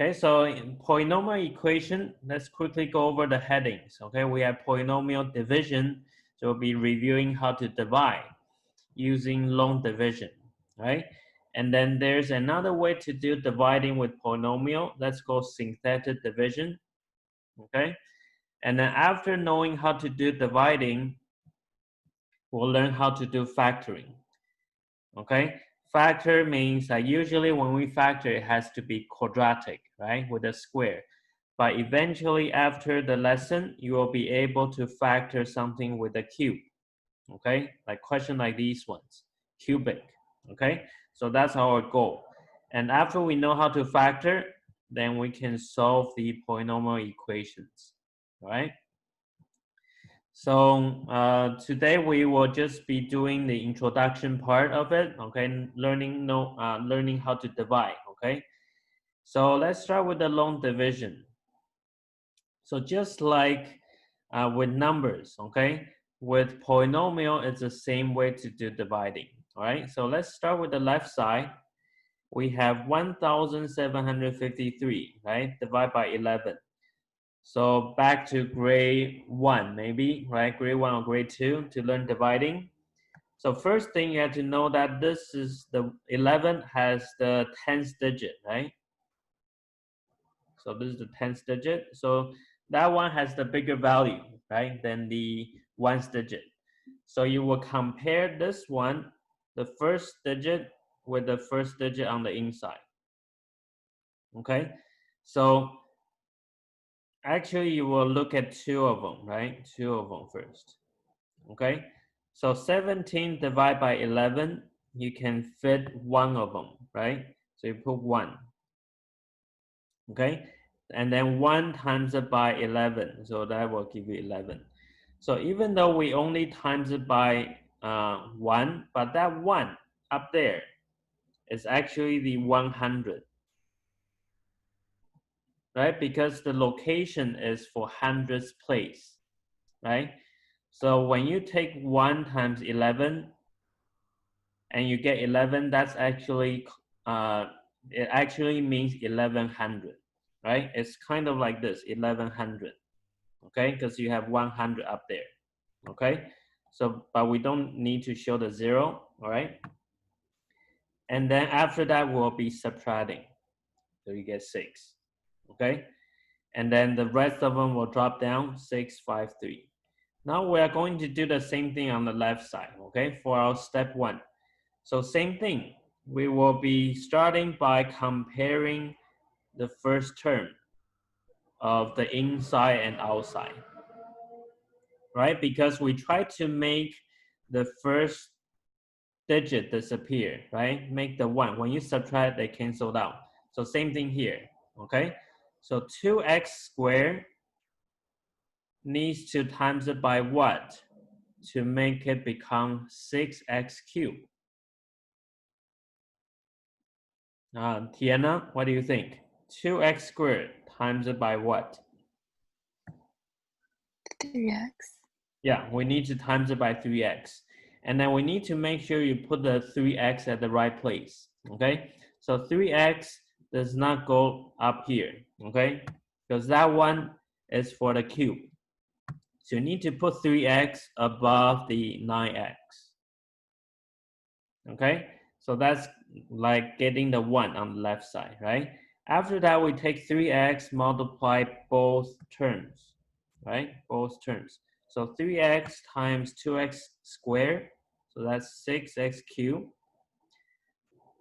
Okay, so in polynomial equation, let's quickly go over the headings. Okay, we have polynomial division, so we'll be reviewing how to divide using long division, right? And then there's another way to do dividing with polynomial. Let's go synthetic division, okay? And then after knowing how to do dividing, we'll learn how to do factoring, okay? Factor means that usually when we factor, it has to be quadratic, right, with a square. But eventually after the lesson, you will be able to factor something with a cube, okay? Like question like these ones, cubic, okay? So that's our goal. And after we know how to factor, then we can solve the polynomial equations, all right? So today we will just be doing the introduction part of it, okay? Learning how to divide, okay? So let's start with the long division. So just like with numbers, okay? With polynomial, it's the same way to do dividing, all right? So let's start with the left side. We have 1,753, right? Divide by 11. So back to grade 1, maybe, right? Grade 1 or grade 2 to learn dividing. So first thing you have to know that this is the 11 has the 10th digit, right? So this is the 10th digit. So that one has the bigger value, right, than the 1st digit. So you will compare this one, the first digit, with the first digit on the inside. Okay? So actually you will look at two of them, right? Two of them first. Okay? So 17 divided by 11, you can fit one of them, right? So you put 1. Okay? And then 1 times it by 11, so that will give you 11. So even though we only times it by 1, but that 1 up there is actually the 100, right? Because the location is for hundredths place, right? So when you take 1 times 11 and you get 11, that's actually, it actually means 1100, right? It's kind of like this, 1100, okay? Because you have 100 up there, okay? So, but we don't need to show the 0, all right? And then after that, we'll be subtracting. So you get 6, okay? And then the rest of them will drop down, 6, 5, 3. Now we are going to do the same thing on the left side, okay? For our step 1. So same thing, we will be starting by comparing the first term of the inside and outside, right? Because we try to make the first digit disappear, right? Make the 1. When you subtract, they cancel out. So same thing here, okay? So 2x squared needs to times it by what to make it become 6x cubed? Tiana, what do you think? 2x squared times it by what? 3x. Yeah, we need to times it by 3x. And then we need to make sure you put the 3x at the right place, okay? So 3x does not go up here, okay? Because that one is for the cube. So you need to put 3x above the 9x, okay? So that's like getting the 1 on the left side, right? After that, we take 3x, multiply both terms, right? Both terms. So 3x times 2x squared, so that's 6x cubed.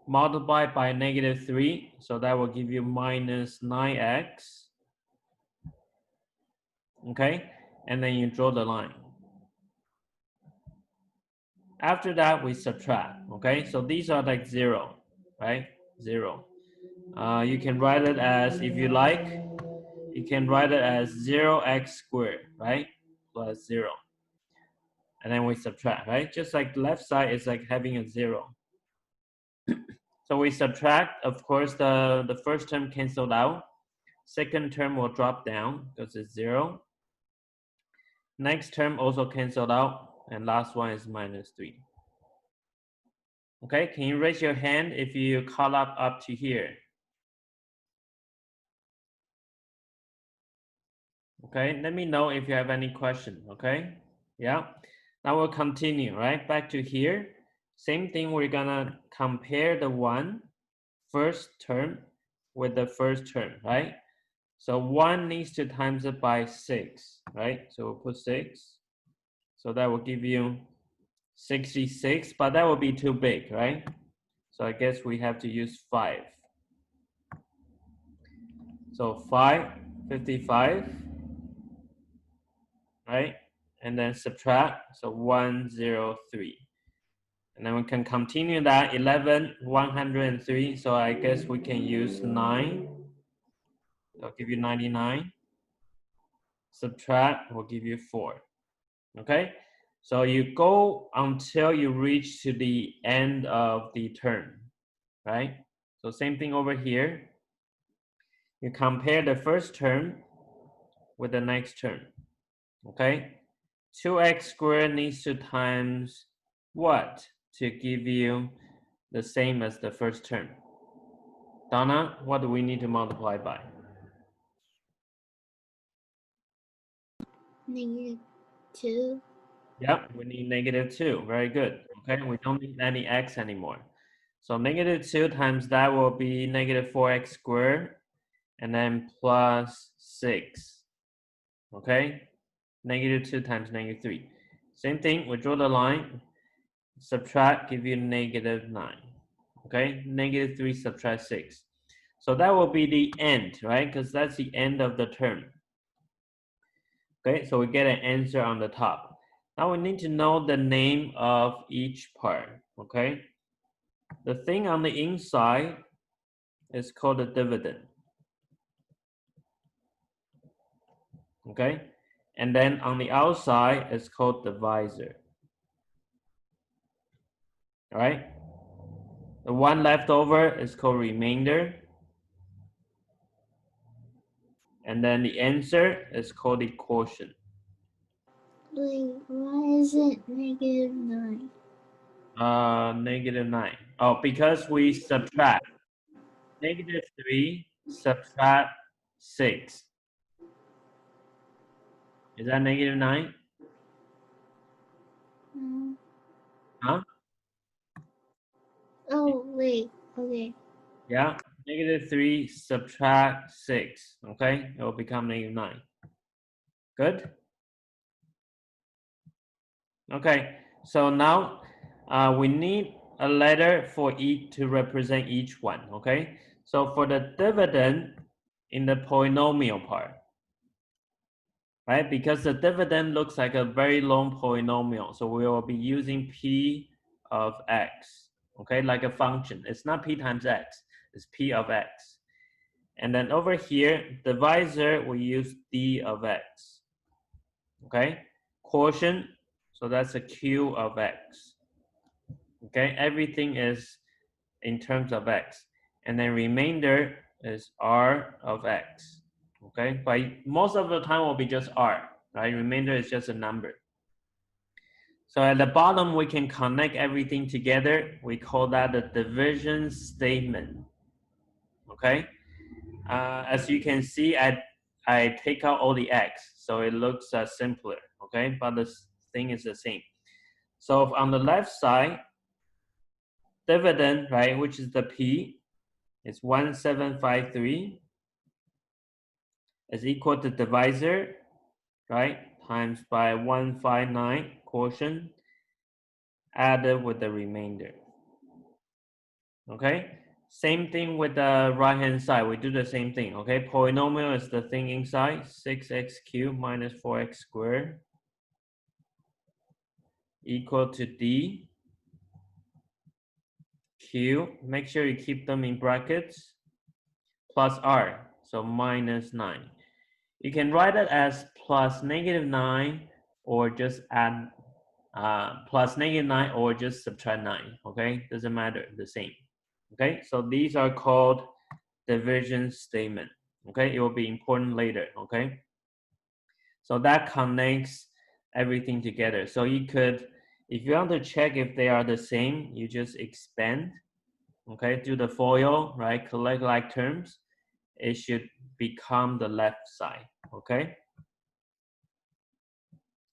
Multiplied by negative 3, so that will give you minus 9x. Okay? And then you draw the line. After that, we subtract. Okay? So these are like 0, right? 0. You can write it as, if you like, you can write it as 0x squared, right? Plus 0. And then we subtract, right? Just like the left side is like having a 0. So we subtract, of course, the first term canceled out. Second term will drop down because it's 0. Next term also canceled out. And last one is minus 3. Okay, can you raise your hand if you caught up to here? Okay, let me know if you have any question, okay? Yeah, now we'll continue, right? Back to here. Same thing, we're gonna compare the first term with the first term, right? So 1 needs to times it by 6, right? So we'll put 6. So that will give you 66, but that will be too big, right? So I guess we have to use 5. So 55, right? And then subtract, so 103. And then we can continue that, 11, 103. So I guess we can use 9. I'll give you 99. Subtract will give you 4. Okay? So you go until you reach to the end of the term, right? So same thing over here. You compare the first term with the next term, okay? 2x squared needs to times what to give you the same as the first term? Donna, what do we need to multiply by? -2. Yep, we need -2. Very good. Okay, we don't need any x anymore. So -2 times that will be -4x squared, and then plus 6. Okay, -2 times -3. Same thing, we draw the line, subtract, give you -9. Okay, -3 subtract 6. So that will be the end, right? Because that's the end of the term. Okay, so we get an answer on the top. Now we need to know the name of each part, okay? The thing on the inside is called the dividend, okay? And then on the outside, it's called divisor, all right? The one left over is called remainder. And then the answer is called the quotient. Wait, why is it -9? -9. Oh, because we subtract. -3 subtract 6. Is that -9? Mm. Huh? Oh, wait, okay. Yeah. -3 subtract 6. Okay, it will become -9. Good. Okay, so now we need a letter for each to represent each one. Okay, so for the dividend in the polynomial part, right? Because the dividend looks like a very long polynomial, so we will be using p of x. Okay, like a function. It's not p times x, it's p of x. And then over here, divisor, we use d of x. Okay, quotient, so that's a q of x. Okay, everything is in terms of x. And then remainder is r of x. Okay, but most of the time will be just r, right? Remainder is just a number. So at the bottom, we can connect everything together. We call that the division statement. Okay, as you can see, I take out all the x, so it looks simpler. Okay, but the thing is the same. So on the left side, dividend, right, which is the p, is 1753 is equal to divisor, right, times by 159 quotient added with the remainder. Okay, same thing with the right hand side. We do the same thing. Okay, polynomial is the thing inside, 6x cubed minus 4x squared equal to d q. Make sure you keep them in brackets, plus r, so minus 9. You can write it as plus -9 or just add plus -9 or just subtract 9. Okay, doesn't matter, the same. Okay, so these are called division statement. Okay, it will be important later. Okay, so that connects everything together. So you could, if you want to check if they are the same, you just expand. Okay, do the FOIL, right? Collect like terms. It should become the left side. Okay.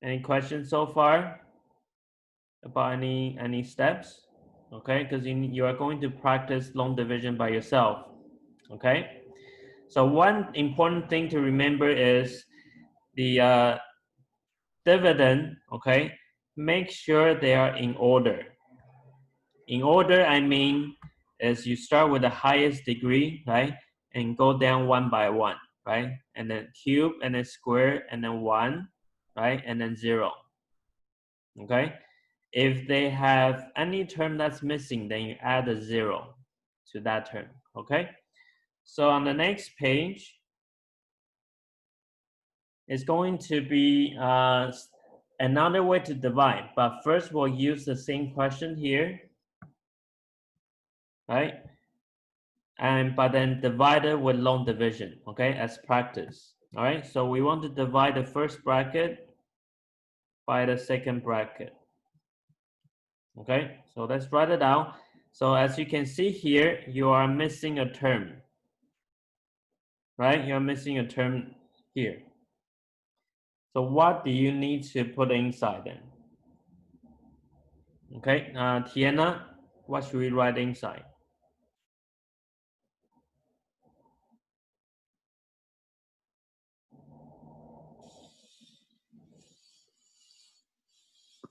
Any questions so far about any steps? Okay, because you are going to practice long division by yourself. Okay, so one important thing to remember is the dividend. Okay, make sure they are in order. In order, I mean is you start with the highest degree, right, and go down one by one, right, and then cube, and then square, and then one, right, and then zero. Okay, if they have any term that's missing, then you add a zero to that term. Okay, so on the next page, it's going to be another way to divide, but first we'll use the same question here, right? And but then divided with long division, okay, as practice. All right, so we want to divide the first bracket by the second bracket. Okay, so let's write it out. So as you can see here, you are missing a term, right? You're missing a term here. So what do you need to put inside then? Okay, Tiana, what should we write inside?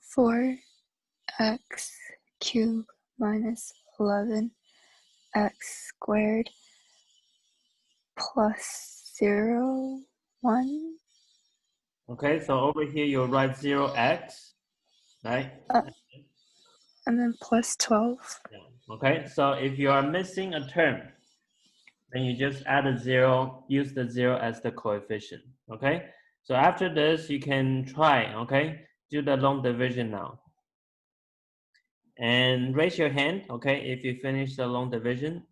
Four x cubed minus 11 x squared plus 0, 1. Okay, so over here you'll write 0x, right? And then plus 12. Okay, so if you are missing a term, then you just add a zero, use the zero as the coefficient. Okay, so after this, you can try, okay, do the long division now. And raise your hand, okay, if you finish the long division.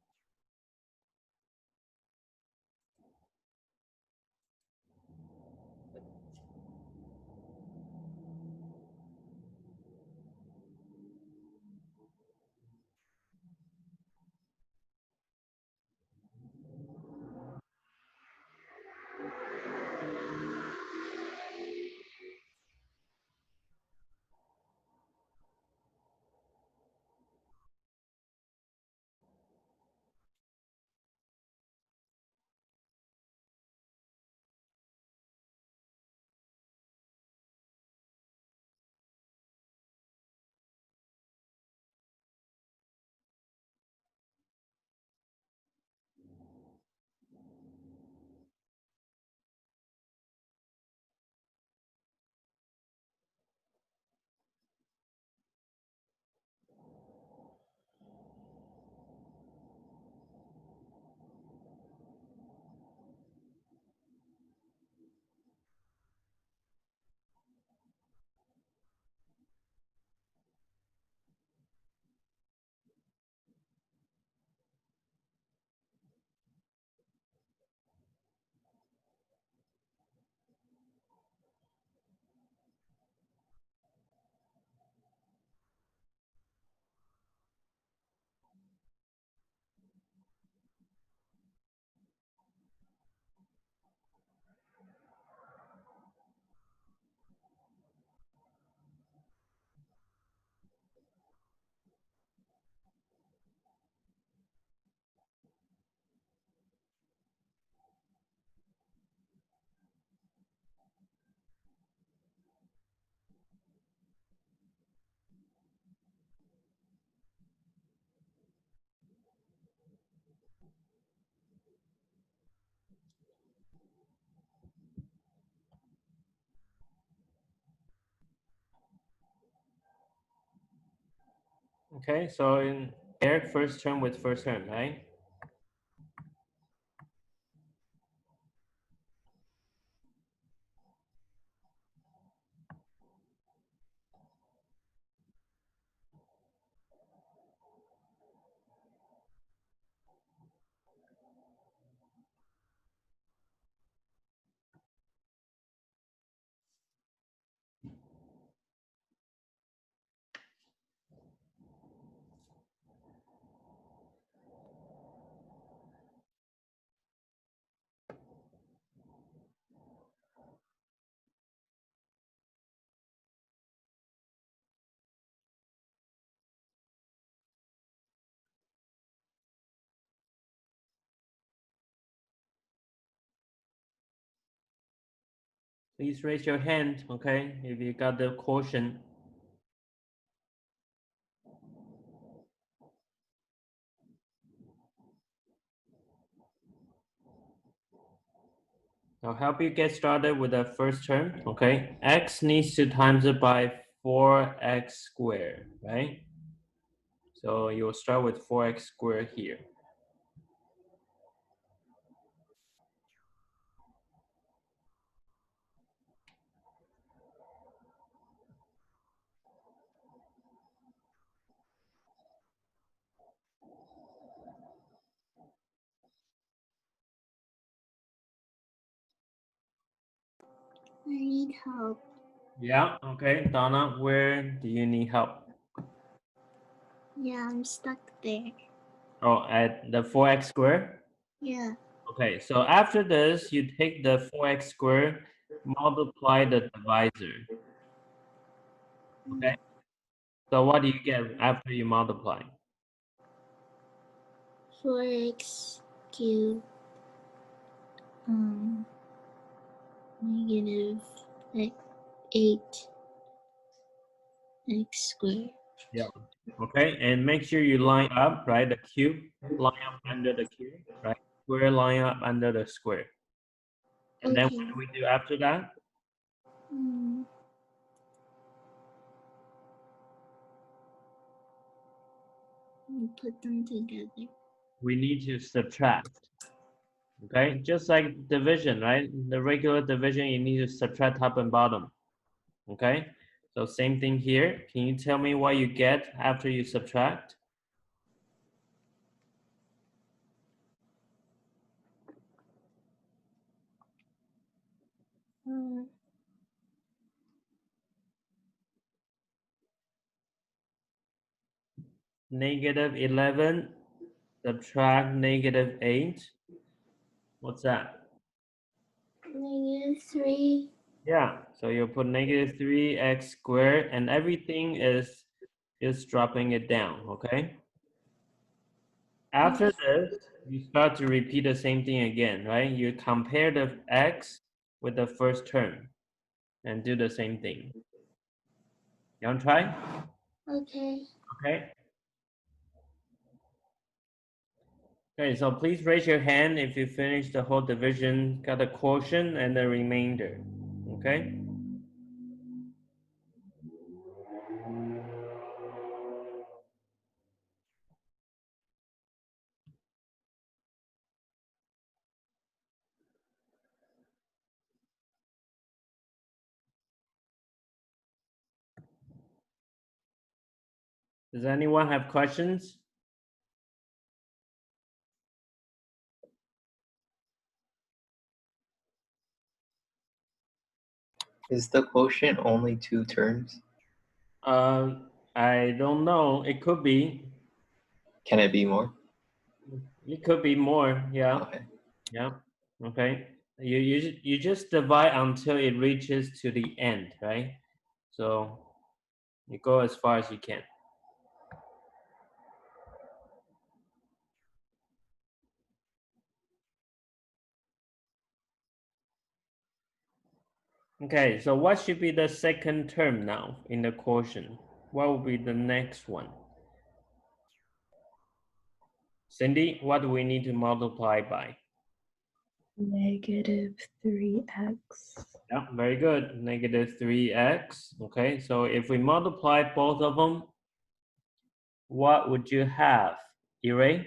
Okay, so in there, first term with first term, right? Please raise your hand, okay, if you got the quotient. I'll help you get started with the first term, okay? X needs to times it by 4x squared, right? So you'll start with 4x squared here. I need help. Yeah, okay, Donna, where do you need help? Yeah, I'm stuck there. Oh, at the 4x squared? Yeah. Okay, so after this, you take the 4x squared, multiply the divisor, okay? So what do you get after you multiply? 4x cubed. Negative like 8x squared. Yeah. Okay, and make sure you line up, right? The cube, line up under the cube, right? Square line up under the square. And then Okay. what do we do after that? Mm, we put them together. We need to subtract. Okay, just like division, right? The regular division, you need to subtract top and bottom. Okay, so same thing here. Can you tell me what you get after you subtract? Mm, Negative 11, subtract negative 8. What's that? negative 3. Yeah, so you put negative 3x squared and everything is just dropping it down, okay? After this, you start to repeat the same thing again, right? You compare the x with the first term and do the same thing. You want to try? Okay. Okay. Okay, so please raise your hand if you finish the whole division, got the quotient and the remainder, okay? Does anyone have questions? Is the quotient only 2 terms? I don't know. It could be. Can it be more? It could be more. Yeah. Okay. Yeah. Okay. You just divide until it reaches to the end, right? So you go as far as you can. Okay. So what should be the second term now in the quotient? What will be the next one? Cindy, what do we need to multiply by? Negative 3x. Yeah, very good. Negative 3x. Okay, so if we multiply both of them, what would you have? Ire?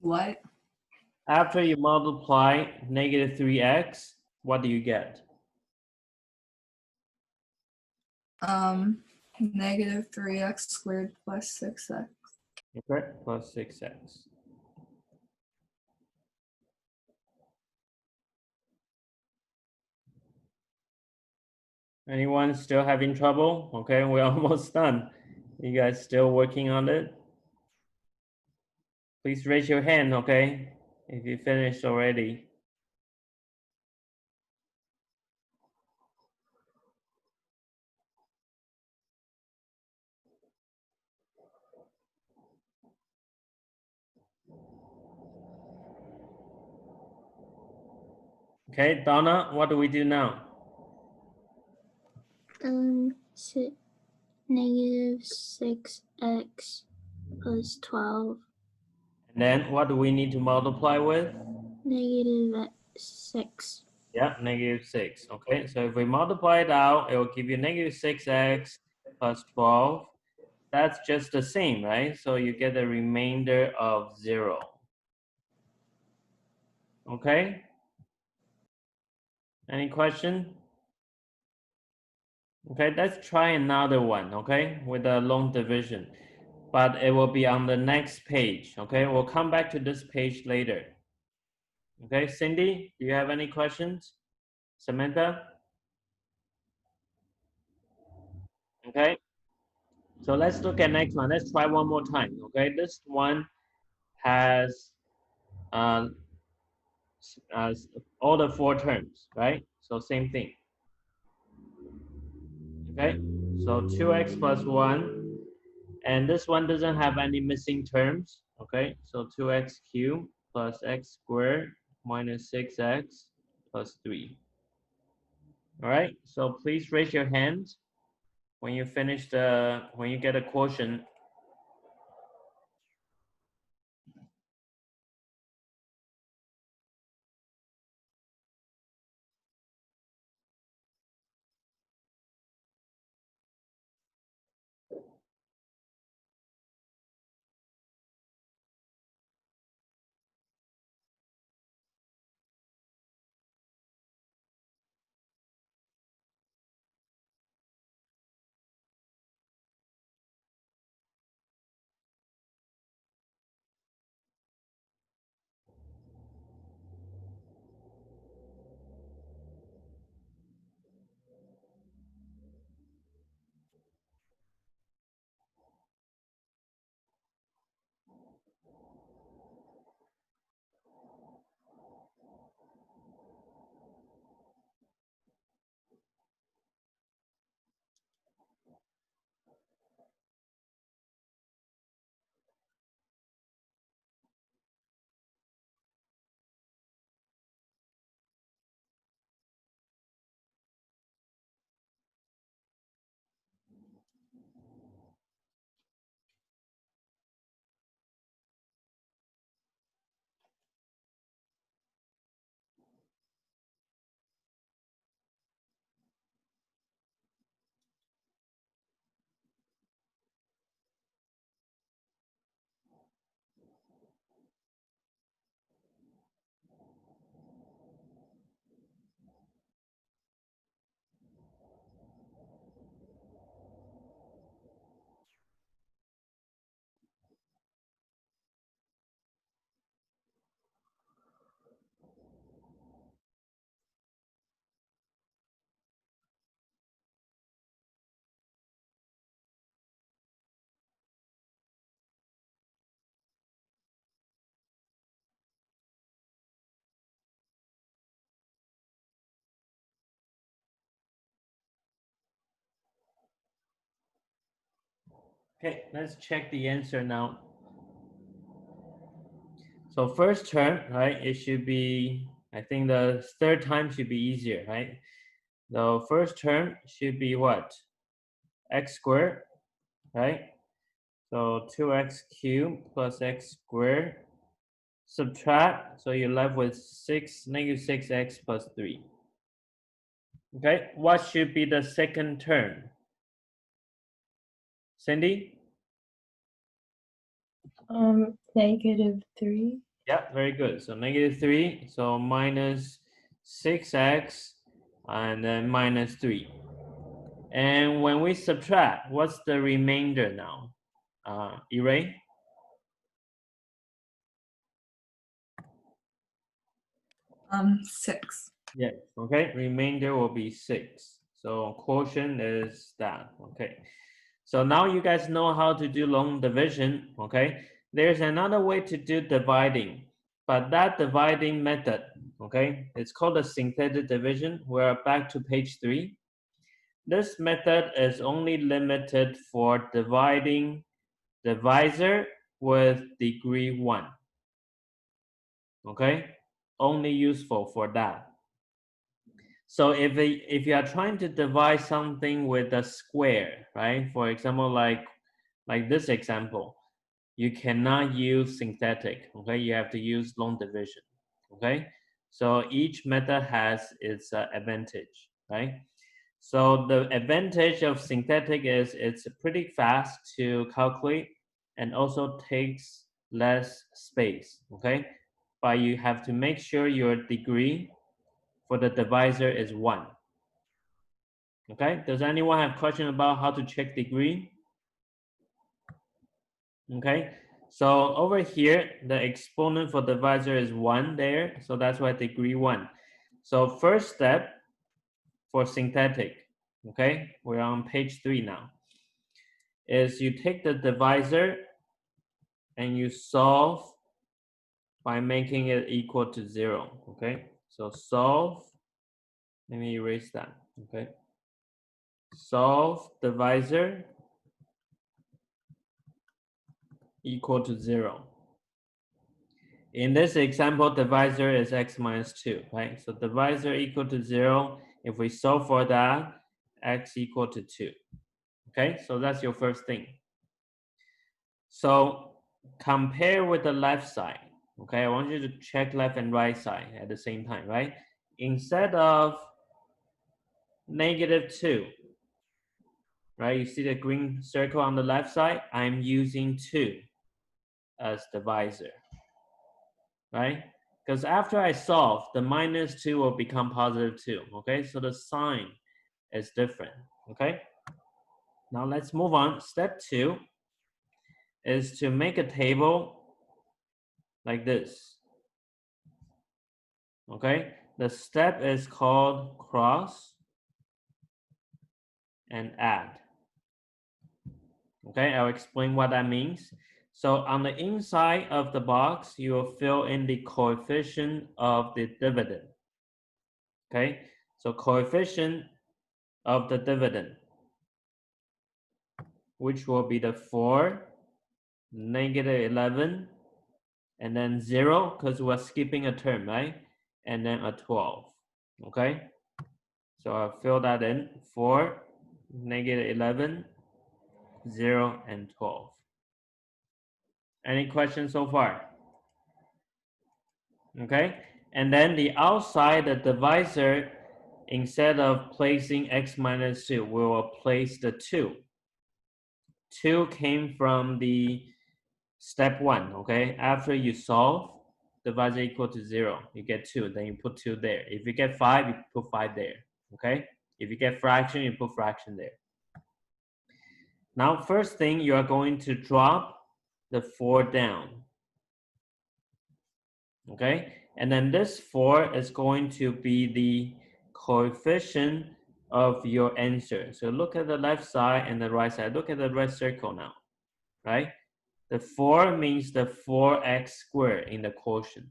What? After you multiply negative 3x, what do you get? Negative 3x squared plus 6x. Okay, plus 6x. Anyone still having trouble? Okay, we're almost done. You guys still working on it? Please raise your hand, okay? If you finished already. Okay, Donna, what do we do now? So negative 6x plus 12, And then what do we need to multiply with? negative 6. Yeah, negative 6. Okay, so if we multiply it out, it will give you negative 6x plus 12. That's just the same, right? So you get a remainder of 0. Okay? Any question? Okay, let's try another one, okay, with a long division. But it will be on the next page, okay? We'll come back to this page later. Okay, Cindy, do you have any questions? Samantha? Okay, so let's look at next one. Let's try one more time, okay? This one has uh, all the 4 terms, right? So same thing. Okay, so 2x plus 1, and this one doesn't have any missing terms. Okay, so 2x cubed plus x squared minus 6x plus 3. All right, so please raise your hand when you finish when you get a quotient. Okay, let's check the answer now. So first term, right, it should be, I think the third time should be easier, right? The first term should be what? X squared, right? So 2x cubed plus x squared. Subtract, so you're left with negative 6x plus 3. Okay, what should be the second term? Cindy? -3. Yeah, very good. So negative 3, so minus 6x and then minus 3. And when we subtract, what's the remainder now? Ray? 6. Yes, okay, remainder will be 6. So quotient is that, okay. So now you guys know how to do long division, okay? There's another way to do dividing, but that dividing method, okay, it's called a synthetic division. We're back to page 3. This method is only limited for dividing divisor with degree 1, okay? Only useful for that. So if you are trying to divide something with a square, right? For example, like this example, you cannot use synthetic, okay? You have to use long division, okay? So each method has its advantage, right? So the advantage of synthetic is it's pretty fast to calculate and also takes less space, okay? But you have to make sure your degree for the divisor is 1. Okay, does anyone have question about how to check degree? Okay, so over here, the exponent for divisor is 1 there, so that's why degree 1. So first step for synthetic, okay, we're on page 3 now, is you take the divisor and you solve by making it equal to 0, okay? So solve, let me erase that, okay? Solve divisor equal to 0. In this example, divisor is x minus 2, right? So divisor equal to 0. If we solve for that, x equal to 2. Okay, so that's your first thing. So compare with the left side. Okay, I want you to check left and right side at the same time, right? Instead of -2, right? You see the green circle on the left side? I'm using 2 as divisor, right? Because after I solve, the -2 will become +2, okay? So the sign is different, okay? Now let's move on. Step 2 is to make a table like this, okay? The step is called cross and add, okay? I'll explain what that means. So on the inside of the box, you will fill in the coefficient of the dividend, okay? So coefficient of the dividend, which will be the 4, -11, and then 0, because we're skipping a term, right? And then a 12, okay? So I'll fill that in, 4, -11, 0, and 12. Any questions so far? Okay, and then the outside, the divisor, instead of placing x minus 2, we will place the 2. 2 came from the step 1, okay? After you solve, divisor equal to 0, you get 2, then you put 2 there. If you get 5, you put 5 there, okay? If you get fraction, you put fraction there. Now, first thing, you are going to drop the 4 down, okay? And then this 4 is going to be the coefficient of your answer. So look at the left side and the right side. Look at the red circle now, right? The 4 means the 4x squared in the quotient.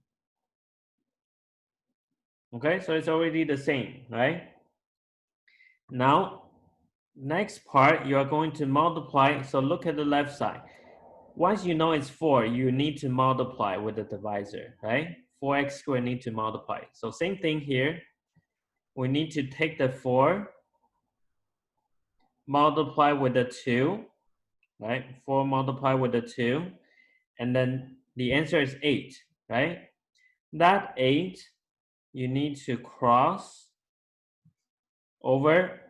Okay, so it's already the same, right? Now, next part, you are going to multiply. So look at the left side. Once you know it's 4, you need to multiply with the divisor, right? 4x squared need to multiply. So same thing here. We need to take the 4, multiply with the 2, right? 4 multiply with the 2, and then the answer is 8, right? That 8, you need to cross over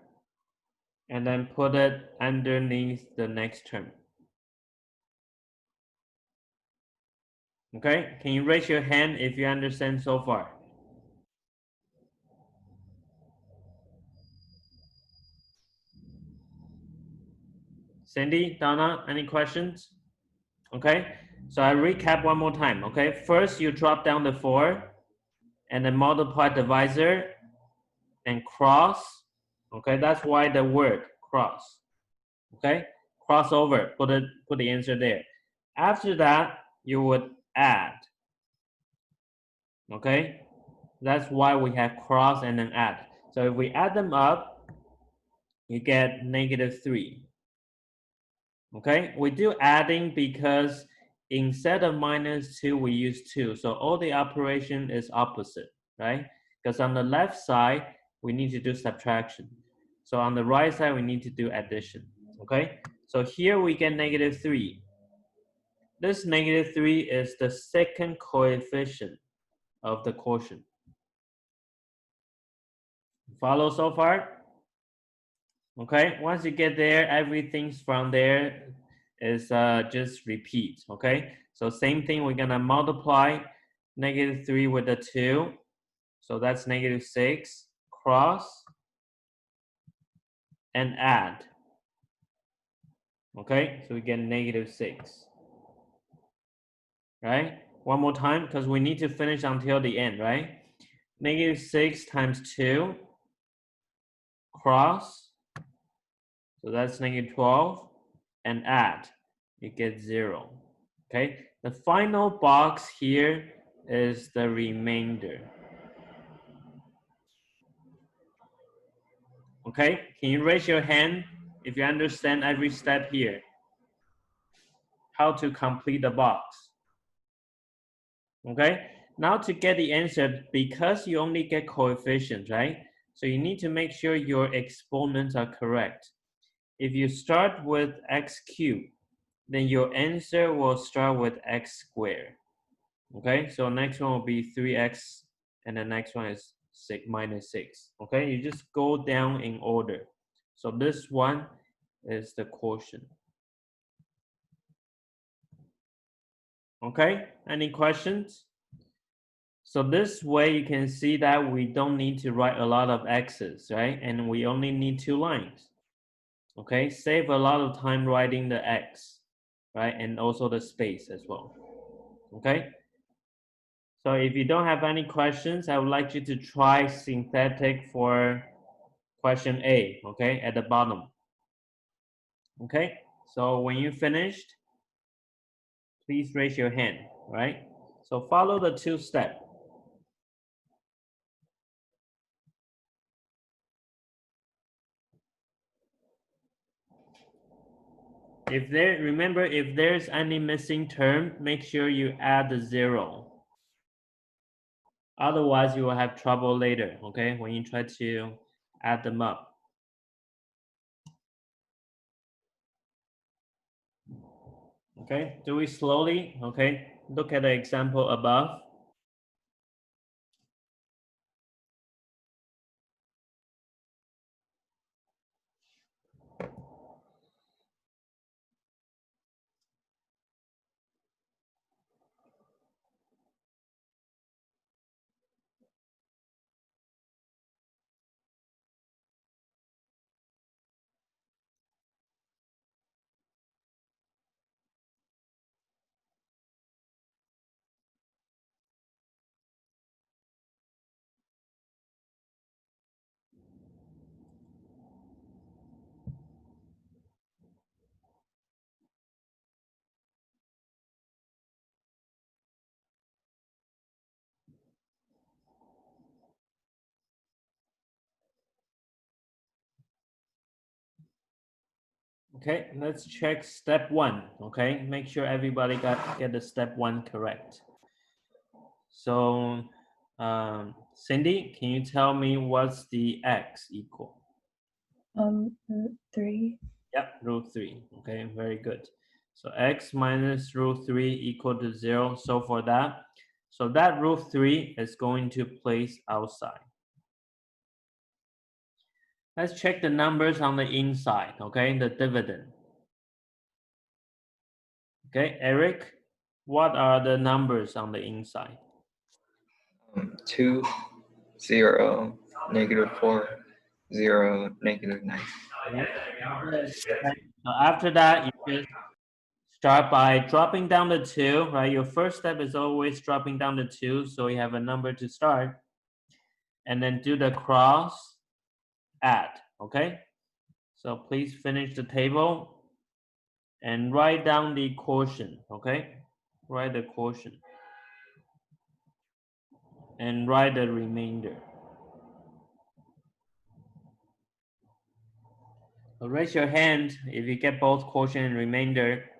and then put it underneath the next term. Okay, can you raise your hand if you understand so far? Cindy, Donna, any questions? Okay, so I recap one more time, okay? First, you drop down the 4 and then multiply divisor and cross, okay? That's why the word cross, okay? Cross over, put the answer there. After that, you would add, okay? That's why we have cross and then add. So if we add them up, you get -3. Okay, we do adding because instead of -2, we use 2. So all the operation is opposite, right? Because on the left side, we need to do subtraction. So on the right side, we need to do addition, okay? So here we get -3. This -3 is the second coefficient of the quotient. Follow so far? Okay, once you get there, everything from there is just repeat, okay? So same thing, we're gonna multiply -3 with the 2. So that's -6, cross, and add. Okay, so we get -6. Right? One more time, because we need to finish until the end, right? -6 times 2, cross, so that's -12, and add, you get 0. Okay, the final box here is the remainder. Okay, can you raise your hand if you understand every step here? How to complete the box. Okay, now to get the answer, because you only get coefficients, right? So you need to make sure your exponents are correct. If you start with x cubed, then your answer will start with x squared. Okay, so next one will be 3x, and the next one is -6. Okay, you just go down in order. So this one is the quotient. Okay, any questions? So this way you can see that we don't need to write a lot of x's, right? And we only need 2 lines. Okay, save a lot of time writing the x, right? And also the space as well. Okay, so if you don't have any questions, I would like you to try synthetic for question A, okay, at the bottom. Okay, so when you finished, please raise your hand, right? So follow the 2 steps. Remember, if there's any missing term, make sure you add the 0. Otherwise, you will have trouble later, okay, when you try to add them up. Okay, do it slowly, okay? Look at the example above. Okay, let's check step 1, okay? Make sure everybody get the step 1 correct. So, Cindy, can you tell me what's the x equal? √3. Yep, √3. Okay, very good. So x minus √3 equal to 0. So for that, so that √3 is going to place outside. Let's check the numbers on the inside, okay, the dividend. Okay, Eric, what are the numbers on the inside? 2, 0, -4, 0, -9. So after that, you just start by dropping down the 2, right? Your first step is always dropping down the 2, so you have a number to start. And then do the cross, add, okay? So please finish the table and write down the quotient, okay? Write the quotient. And write the remainder. So raise your hand if you get both quotient and remainder.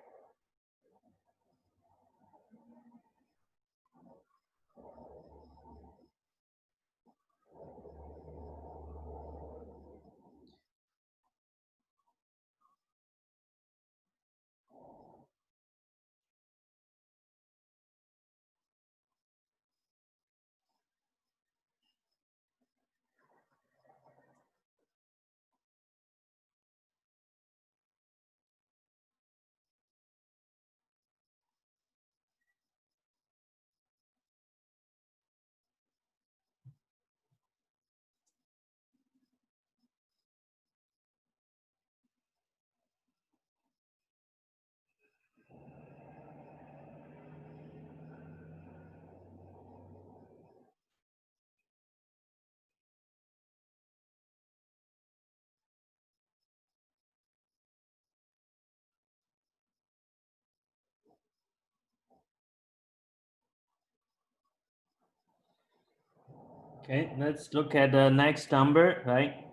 Okay, let's look at the next number, right?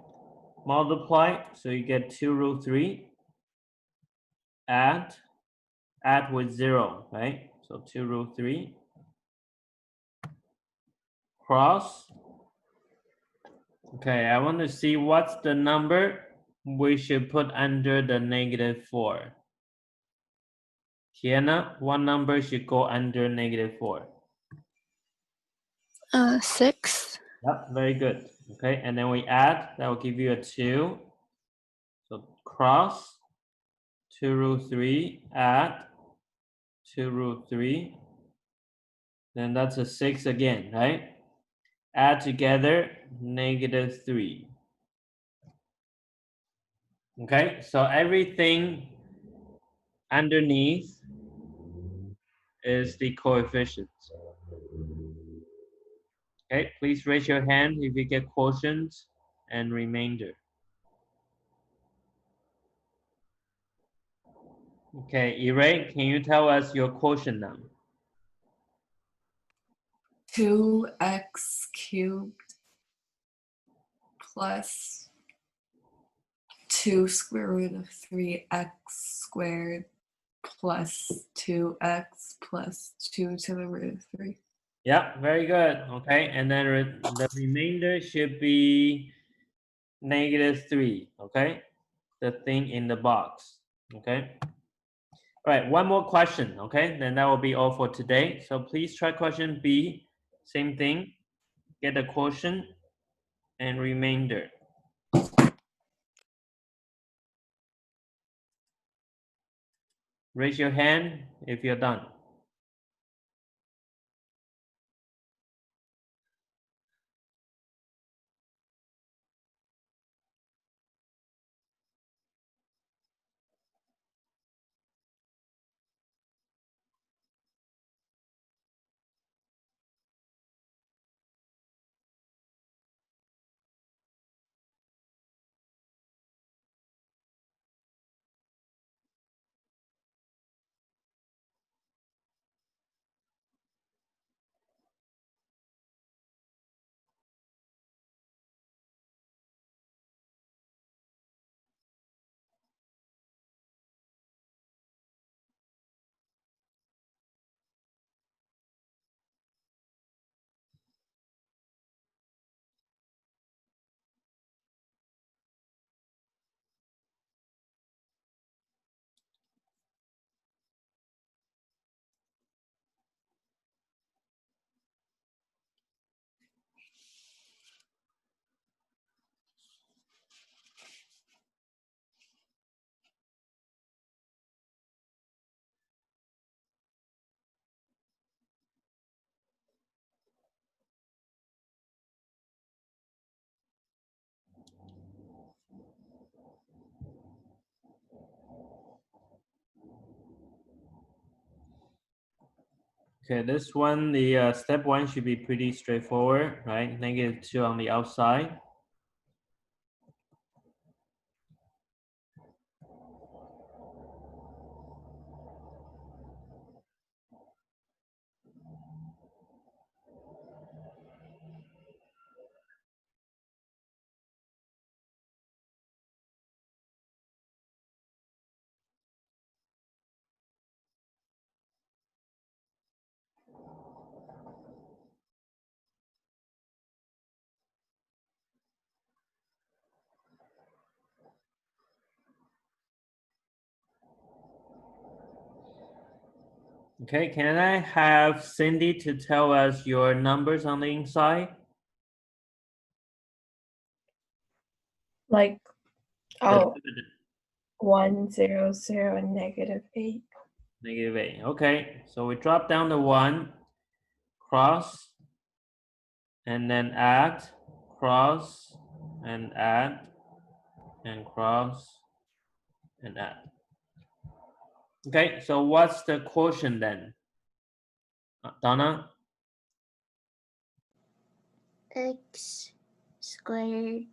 Multiply, so you get 2 root 3. Add with 0, right? So 2 root 3. Cross. Okay, I want to see what's the number we should put under the -4. Tiana, what number should go under -4? 6. Yep, very good. Okay, and then we add, that will give you a 2. So cross 2 root 3, add 2 root 3. Then that's a 6 again, right? Add together -3. Okay, so everything underneath is the coefficients. Okay, please raise your hand if you get quotient and remainder. Okay, Ray, can you tell us your quotient now? 2x cubed plus 2 square root of 3x squared plus 2x plus 2 to the root of 3. Yeah, very good. Okay, and then the remainder should be -3. Okay, the thing in the box. Okay. All right, one more question. Okay, then that will be all for today. So please try question B. Same thing. Get the quotient and remainder. Raise your hand if you're done. Okay, this one, the step 1 should be pretty straightforward, right? -2 on the outside. Okay, can I have Cindy to tell us your numbers on the inside? Like, The oh, dividend, 1, 0, 0, and -8. -8. Okay, so we drop down the 1, cross, and then add, cross, and add, and cross, and add. Okay, so what's the quotient then? Donna? X squared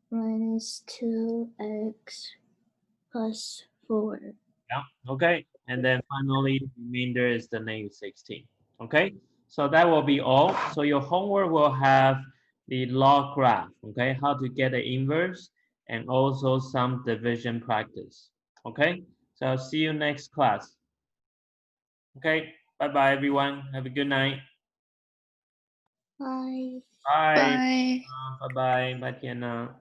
minus 2x plus 4. Yeah, okay. And then finally, the remainder is the -16. Okay, So that will be all. So your homework will have the log graph, okay, how to get the inverse, and also some division practice, okay? So I'll see you next class. Okay, bye-bye everyone. Have a good night. Bye. Bye. Bye. Bye-bye. Bye, Tiana.